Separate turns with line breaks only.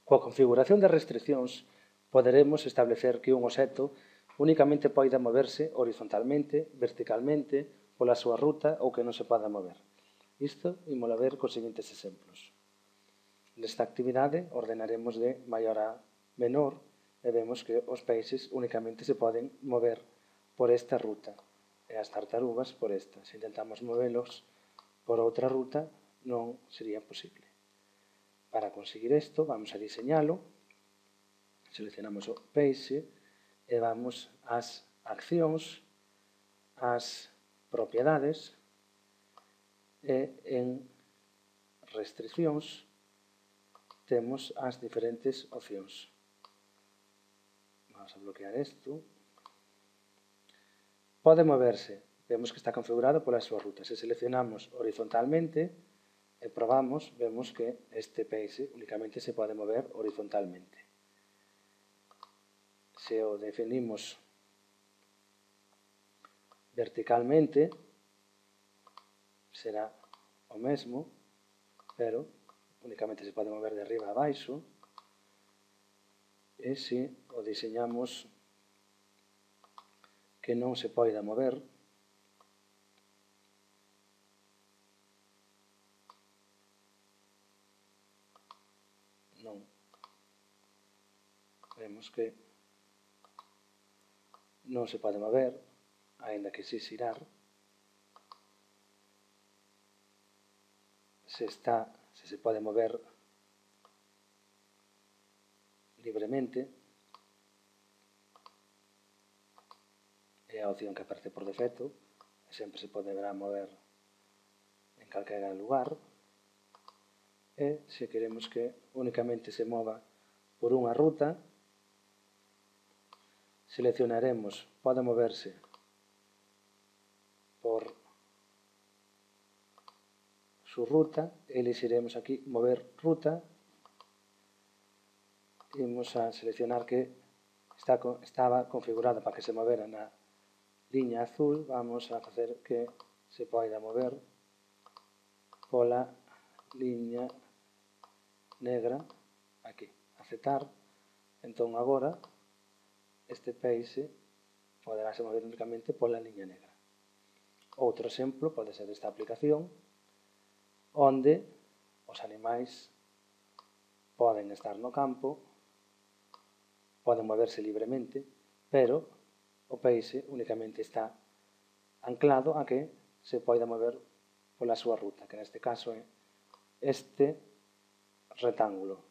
Coa configuración das restriccións, poderemos establecer que un obxecto únicamente poida moverse horizontalmente, verticalmente, pola súa ruta ou que non se poda mover. Isto ímola ver cos seguintes exemplos. Nesta actividade ordenaremos de maior a menor e vemos que os peixes únicamente se poden mover por esta ruta e as tartarugas por esta. Se intentamos movelos por outra ruta non sería posible. Para conseguir isto vamos a diseñalo, seleccionamos o peixe e vamos ás accións, ás propiedades e en restriccións temos as diferentes opcións. Vamos a bloquear isto. Pode moverse. Vemos que está configurado pola súa ruta. Se seleccionamos horizontalmente e probamos, vemos que este peixe únicamente se pode mover horizontalmente. Se o definimos verticalmente, será o mesmo, pero únicamente se pode mover de arriba a abaixo. E se o diseñamos que non se poida mover, non. Vemos que non se pode mover, aínda que si xirar. Se se pode mover libremente, é a opción que aparece por defecto, sempre se poderá mover en calquera lugar, e se queremos que únicamente se mova por unha ruta, seleccionaremos pode moverse por su ruta, elixiremos aquí mover ruta, imos a seleccionar que estaba configurada para que se movera na liña azul, vamos a facer que se poida mover pola liña negra aquí, aceptar. Entón agora este peixe poderase mover únicamente pola liña negra. Outro exemplo pode ser esta aplicación, onde os animais poden estar no campo, poden moverse libremente, pero o peixe únicamente está anclado a que se poida mover pola súa ruta, que neste caso é este rectángulo.